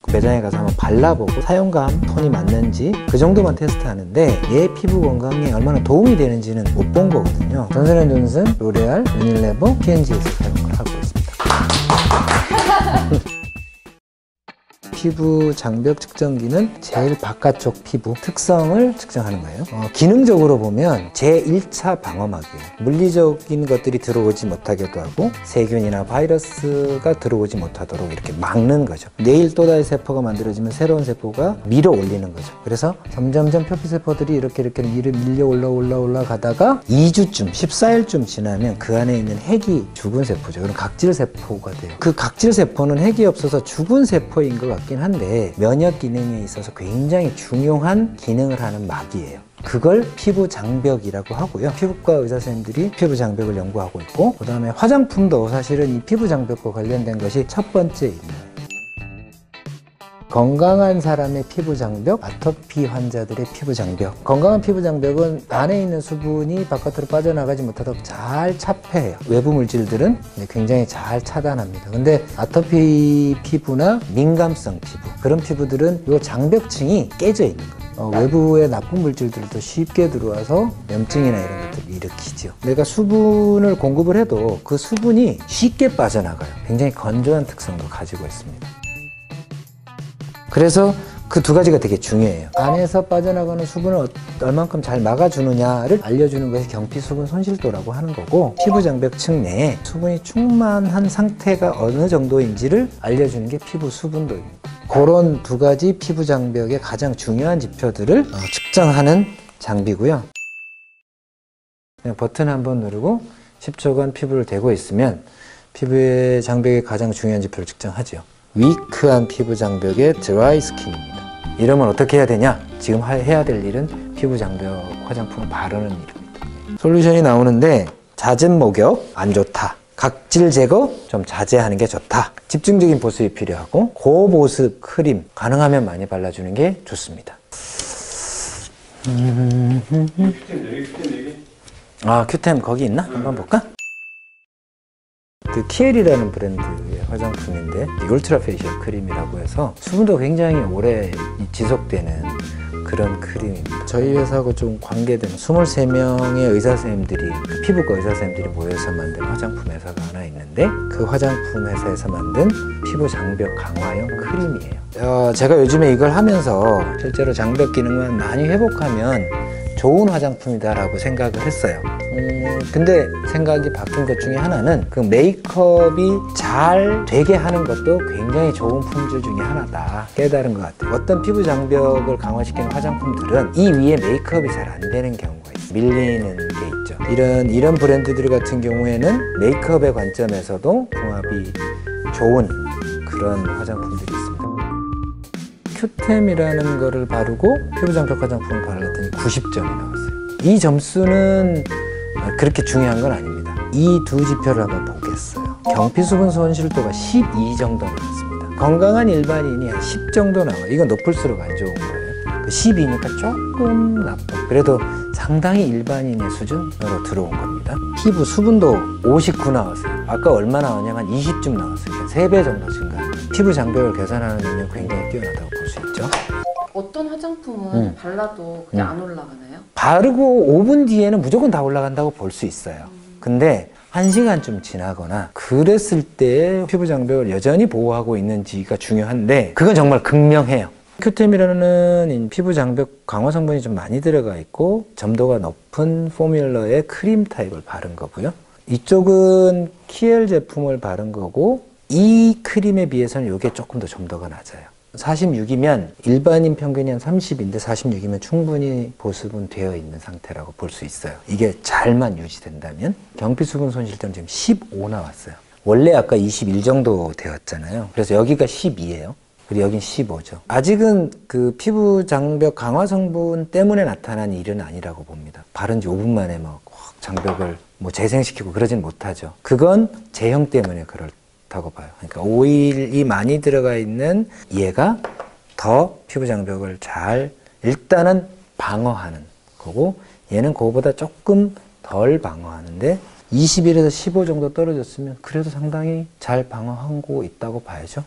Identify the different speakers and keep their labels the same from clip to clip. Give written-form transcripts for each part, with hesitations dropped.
Speaker 1: 매장에 가서 한번 발라보고 사용감, 톤이 맞는지 그 정도만 테스트하는데 얘 피부 건강에 얼마나 도움이 되는지는 못 본 거거든요. 존슨앤존슨, 로레알, 유닐레버, P&G에서 사용을 하고 있습니다. 피부 장벽 측정기는 제일 바깥쪽 피부 특성을 측정하는 거예요. 기능적으로 보면 제1차 방어막이에요. 물리적인 것들이 들어오지 못하게도 하고 세균이나 바이러스가 들어오지 못하도록 이렇게 막는 거죠. 내일 또다시 세포가 만들어지면 새로운 세포가 밀어 올리는 거죠. 그래서 점점점 표피세포들이 이렇게 밀려 올라가다가 2주쯤, 14일쯤 지나면 그 안에 있는 핵이 죽은 세포죠. 그럼 각질세포가 돼요. 그 각질세포는 핵이 없어서 죽은 세포인 것 같긴 한데 면역 기능에 있어서 굉장히 중요한 기능을 하는 막이에요. 그걸 피부 장벽이라고 하고요. 피부과 의사 선생님들이 피부 장벽을 연구하고 있고, 그 다음에 화장품도 사실은 이 피부 장벽과 관련된 것이 첫 번째 있는 건강한 사람의 피부 장벽, 아토피 환자들의 피부 장벽. 건강한 피부 장벽은 안에 있는 수분이 바깥으로 빠져나가지 못하도록 잘 차폐해요. 외부 물질들은 굉장히 잘 차단합니다. 근데 아토피 피부나 민감성 피부, 그런 피부들은 이 장벽층이 깨져 있는 거예요. 외부의 나쁜 물질들도 쉽게 들어와서 염증이나 이런 것들을 일으키죠. 내가 수분을 공급을 해도 그 수분이 쉽게 빠져나가요. 굉장히 건조한 특성도 가지고 있습니다. 그래서 그 두 가지가 되게 중요해요. 안에서 빠져나가는 수분을 얼만큼 잘 막아주느냐를 알려주는 것이 경피수분 손실도라고 하는 거고, 피부 장벽층 내에 수분이 충만한 상태가 어느 정도인지를 알려주는 게 피부 수분도입니다. 그런 두 가지 피부 장벽의 가장 중요한 지표들을 측정하는 장비고요. 그냥 버튼 한번 누르고 10초간 피부를 대고 있으면 피부의 장벽의 가장 중요한 지표를 측정하죠. 위크한 피부 장벽의 드라이 스킨입니다. 이러면 어떻게 해야 되냐? 지금 해야 될 일은 피부 장벽 화장품을 바르는 일입니다. 솔루션이 나오는데 잦은 목욕 안 좋다, 각질 제거 좀 자제하는 게 좋다, 집중적인 보습이 필요하고 고보습 크림 가능하면 많이 발라주는 게 좋습니다. 큐템 거기 있나? 한번 볼까? 그 키엘이라는 브랜드의 화장품인데 울트라 페이셜 크림이라고 해서 수분도 굉장히 오래 지속되는 그런 크림입니다. 저희 회사하고 좀 관계된 23명의 의사 선생님들이, 피부과 의사 선생님들이 모여서 만든 화장품 회사가 하나 있는데, 그 화장품 회사에서 만든 피부 장벽 강화용 크림이에요. 제가 요즘에 이걸 하면서 실제로 장벽 기능만 많이 회복하면 좋은 화장품이다라고 생각을 했어요. 근데 생각이 바뀐 것 중에 하나는 그 메이크업이 잘 되게 하는 것도 굉장히 좋은 품질 중에 하나다 깨달은 것 같아요. 어떤 피부 장벽을 강화시키는 화장품들은 이 위에 메이크업이 잘 안 되는 경우가 있어요. 밀리는 게 있죠. 이런 브랜드들 같은 경우에는 메이크업의 관점에서도 궁합이 좋은 그런 화장품들이 있습니다. 큐템이라는 거를 바르고 피부 장벽 화장품을 발랐더니 90점이 나왔어요. 이 점수는 그렇게 중요한 건 아닙니다. 이 두 지표를 한번 보겠어요. 경피수분 손실도가 12 정도 나왔습니다. 건강한 일반인이 한 10 정도 나와요. 이건 높을수록 안 좋은 거예요. 12니까 조금 나쁜, 그래도 상당히 일반인의 수준으로 들어온 겁니다. 피부 수분도 59 나왔어요. 아까 얼마 나왔냐면 20쯤 나왔어요. 3배 정도 증가. 피부 장벽을 개선하는 능력이 굉장히 뛰어나다고 볼 수 있죠.
Speaker 2: 어떤 화장품은 발라도 그냥 안 올라가나요?
Speaker 1: 바르고 5분 뒤에는 무조건 다 올라간다고 볼 수 있어요. 근데 1시간쯤 지나거나 그랬을 때 피부 장벽을 여전히 보호하고 있는지가 중요한데, 그건 정말 극명해요. 큐템이라는 피부 장벽 강화 성분이 좀 많이 들어가 있고 점도가 높은 포뮬러의 크림 타입을 바른 거고요. 이쪽은 키엘 제품을 바른 거고, 이 크림에 비해서는 이게 조금 더 점도가 낮아요. 46이면 일반인 평균이 한 30인데 46이면 충분히 보습은 되어 있는 상태라고 볼 수 있어요. 이게 잘만 유지된다면. 경피수분 손실도는 지금 15 나왔어요. 원래 아까 21 정도 되었잖아요. 그래서 여기가 12예요. 그리고 여긴 15죠. 아직은 그 피부 장벽 강화 성분 때문에 나타난 일은 아니라고 봅니다. 바른 지 5분 만에 막 장벽을 재생시키고 그러진 못하죠. 그건 제형 때문에 그렇다고 봐요. 그러니까 오일이 많이 들어가 있는 얘가 더 피부 장벽을 잘 일단은 방어하는 거고, 얘는 그거보다 조금 덜 방어하는데 21에서 15 정도 떨어졌으면 그래도 상당히 잘 방어하고 있다고 봐야죠.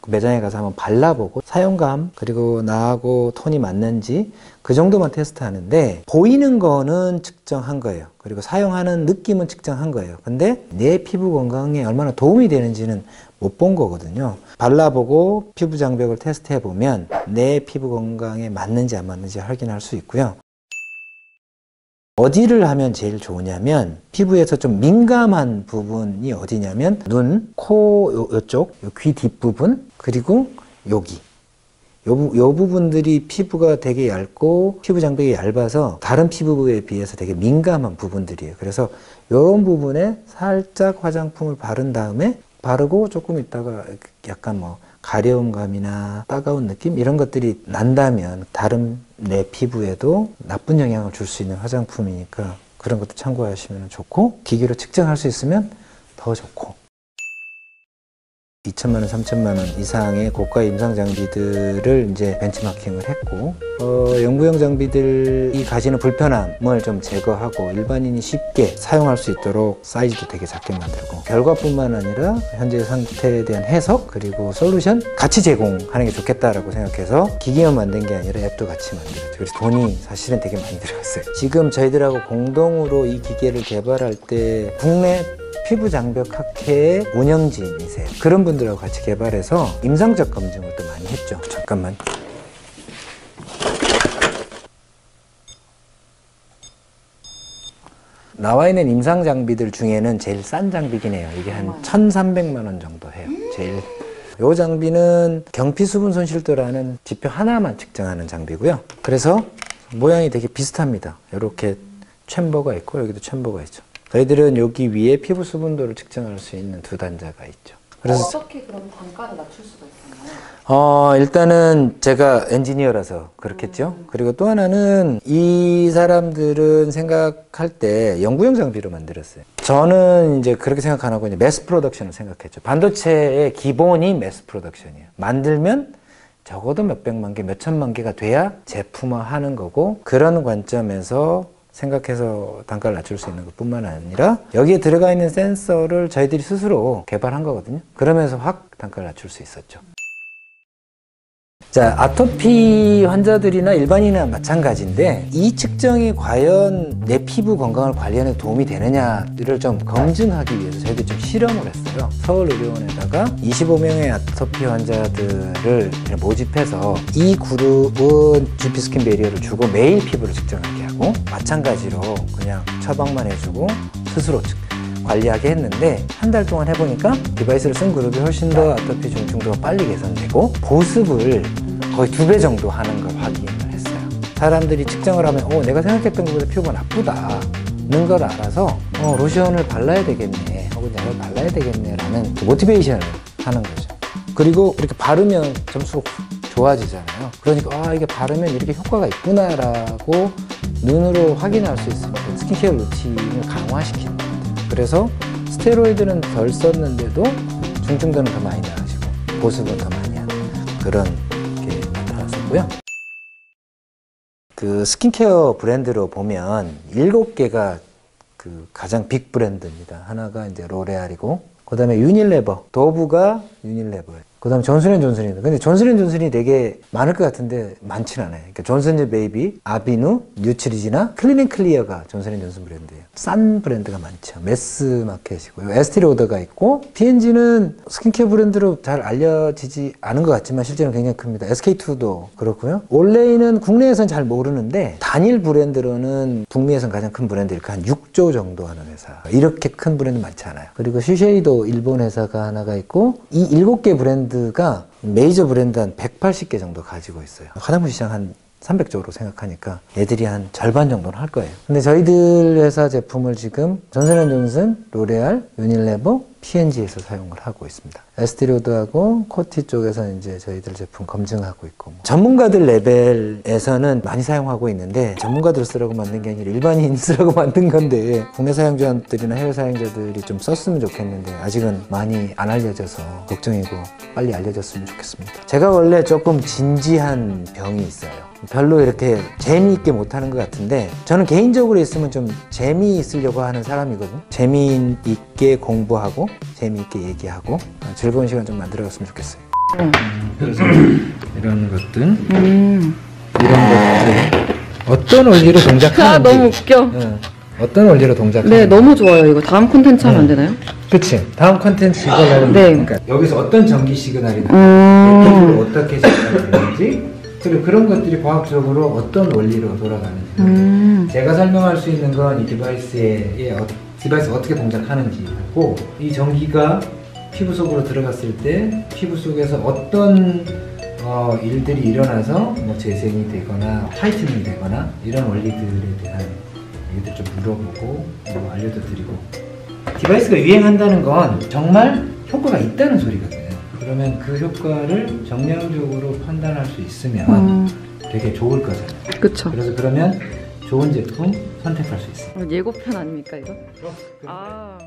Speaker 1: 매장에 가서 한번 발라보고 사용감 그리고 나하고 톤이 맞는지 그 정도만 테스트하는데 보이는 거는 측정한 거예요. 그리고 사용하는 느낌은 측정한 거예요. 근데 내 피부 건강에 얼마나 도움이 되는지는 못 본 거거든요. 발라보고 피부 장벽을 테스트해 보면 내 피부 건강에 맞는지 안 맞는지 확인할 수 있고요. 어디를 하면 제일 좋으냐면 피부에서 좀 민감한 부분이 어디냐면 눈, 코 요쪽, 귀 뒷부분 그리고 여기 요 부분들이 피부가 되게 얇고 피부 장벽이 얇아서 다른 피부에 비해서 되게 민감한 부분들이에요. 그래서 이런 부분에 살짝 화장품을 바른 다음에 바르고 조금 있다가 약간 뭐 가려움감이나 따가운 느낌 이런 것들이 난다면 다른 내 피부에도 나쁜 영향을 줄 수 있는 화장품이니까 그런 것도 참고하시면 좋고 기계로 측정할 수 있으면 더 좋고 2천만 원, 3천만 원 이상의 고가 임상 장비들을 이제 벤치마킹을 했고 연구용 장비들이 가지는 불편함을 좀 제거하고 일반인이 쉽게 사용할 수 있도록 사이즈도 되게 작게 만들고 결과뿐만 아니라 현재 상태에 대한 해석 그리고 솔루션 같이 제공하는 게 좋겠다라고 생각해서 기계만 만든 게 아니라 앱도 같이 만들었죠. 그래서 돈이 사실은 되게 많이 들어갔어요. 지금 저희들하고 공동으로 이 기계를 개발할 때 국내 피부 장벽 학회의 운영진이세요. 그런 분들하고 같이 개발해서 임상적 검증을 또 많이 했죠. 잠깐만. 나와 있는 임상 장비들 중에는 제일 싼 장비긴 해요. 이게 한 1,300만 원 정도 해요. 제일. 요 장비는 경피 수분 손실도라는 지표 하나만 측정하는 장비고요. 그래서 모양이 되게 비슷합니다. 이렇게 챔버가 있고 여기도 챔버가 있죠. 저희들은 여기 위에 피부 수분도를 측정할 수 있는 두 단자가 있죠. 그래서
Speaker 2: 어떻게 그런 단가를 낮출 수가 있었나요?
Speaker 1: 일단은 제가 엔지니어라서 그렇겠죠. 그리고 또 하나는 이 사람들은 생각할 때 연구용 장비로 만들었어요. 저는 이제 그렇게 생각 안 하고 이제 매스 프로덕션을 생각했죠. 반도체의 기본이 매스 프로덕션이에요. 만들면 적어도 몇백만 개, 몇천만 개가 돼야 제품화하는 거고 그런 관점에서 생각해서 단가를 낮출 수 있는 것뿐만 아니라 여기에 들어가 있는 센서를 저희들이 스스로 개발한 거거든요. 그러면서 확 단가를 낮출 수 있었죠. 자, 아토피 환자들이나 일반인이나 마찬가지인데 이 측정이 과연 내 피부 건강을 관리하는 데 도움이 되느냐를 좀 검증하기 위해서 저희들이 좀 실험을 했어요. 서울의료원에다가 25명의 아토피 환자들을 모집해서 이 그룹은 GP 스킨 베리어를 주고 매일 피부를 측정하게 하고 마찬가지로 그냥 처방만 해주고 스스로 관리하게 했는데 한 달 동안 해보니까 디바이스를 쓴 그룹이 훨씬 더 아토피 중증도가 빨리 개선되고 보습을 거의 2배 정도 하는 걸 확인을 했어요. 사람들이 측정을 하면 내가 생각했던 것보다 피부가 나쁘다는 걸 알아서 로션을 발라야 되겠네 혹은 약을 발라야 되겠네 라는 모티베이션을 하는 거죠. 그리고 이렇게 바르면 점수가 좋아지잖아요. 그러니까 이게 바르면 이렇게 효과가 있구나 라고 눈으로 확인할 수 있으니까 스킨케어 루틴을 강화시키는 거예요. 그래서 스테로이드는 덜 썼는데도 중증도는 더 많이 나아지고 보습은 더 많이 하는 그런 게 나타났었고요. 그 스킨케어 브랜드로 보면 7개가 그 가장 빅 브랜드입니다. 하나가 이제 로레알이고 그 다음에 유닐레버, 도브가 유닐레버예요. 그 다음에 존슨앤존슨입니다. 근데 존슨앤존슨이 되게 많을 것 같은데 많지는 않아요. 그러니까 존슨앤베이비, 아비누, 뉴트리지나, 클린앤클리어가 존슨앤존슨 브랜드예요. 싼 브랜드가 많죠. 매스 마켓이고요. 에스티로더가 있고 P&G는 스킨케어 브랜드로 잘 알려지지 않은 것 같지만 실제로 굉장히 큽니다. SK2도 그렇고요. 올레이는 국내에서는 잘 모르는데 단일 브랜드로는 북미에서는 가장 큰 브랜드일까 한 6조 정도 하는 회사. 이렇게 큰 브랜드 많지 않아요. 그리고 시쉐이도 일본 회사가 하나가 있고 이 7개 브랜드가 메이저 브랜드 한 180개 정도 가지고 있어요. 화장품 시장 한 300조로 생각하니까 얘들이 한 절반 정도는 할 거예요. 근데 저희들 회사 제품을 지금 존슨앤존슨, 로레알, 유닐레버, P&G에서 사용을 하고 있습니다. 에스티로드하고 코티 쪽에서 이제 저희들 제품 검증하고 있고 전문가들 레벨에서는 많이 사용하고 있는데 전문가들 쓰라고 만든 게 아니라 일반인 쓰라고 만든 건데 국내 사용자들이나 해외 사용자들이 좀 썼으면 좋겠는데 아직은 많이 안 알려져서 걱정이고 빨리 알려졌으면 좋겠습니다. 제가 원래 조금 진지한 병이 있어요. 별로 이렇게 재미있게 못하는 것 같은데 저는 개인적으로 있으면 좀 재미있으려고 하는 사람이거든요. 재미있게 공부하고 재미있게 얘기하고 즐거운 시간 좀 만들어갔으면 좋겠어요. 그래서 이런 것들, 이런 것들 어떤 원리로 동작하는지.
Speaker 3: 아, 너무 웃겨.
Speaker 1: 어떤 원리로 동작하는지.
Speaker 3: 네, 너무 좋아요. 이거 다음 콘텐츠 하면 안 되나요?
Speaker 1: 그치. 다음 컨텐츠 이거는
Speaker 3: 네.
Speaker 1: 그러니까 여기서 어떤 전기 시그널이 나오는지, 피부로 어떻게 전달되는지, 그리고 그런 것들이 과학적으로 어떤 원리로 돌아가는지. 제가 설명할 수 있는 건 이 디바이스가 어떻게 동작하는지 하고, 이 전기가 피부 속으로 들어갔을 때 피부 속에서 어떤 일들이 일어나서 뭐 재생이 되거나 화이트닝이 되거나 이런 원리들에 대한 얘기들 좀 물어보고 알려도 드리고. 디바이스가 유행한다는 건 정말 효과가 있다는 소리거든요. 그러면 그 효과를 정량적으로 판단할 수 있으면 되게 좋을 거잖아요.
Speaker 3: 그쵸.
Speaker 1: 그래서 그러면 좋은 제품 선택할 수 있어요.
Speaker 3: 예고편 아닙니까, 이거? 아.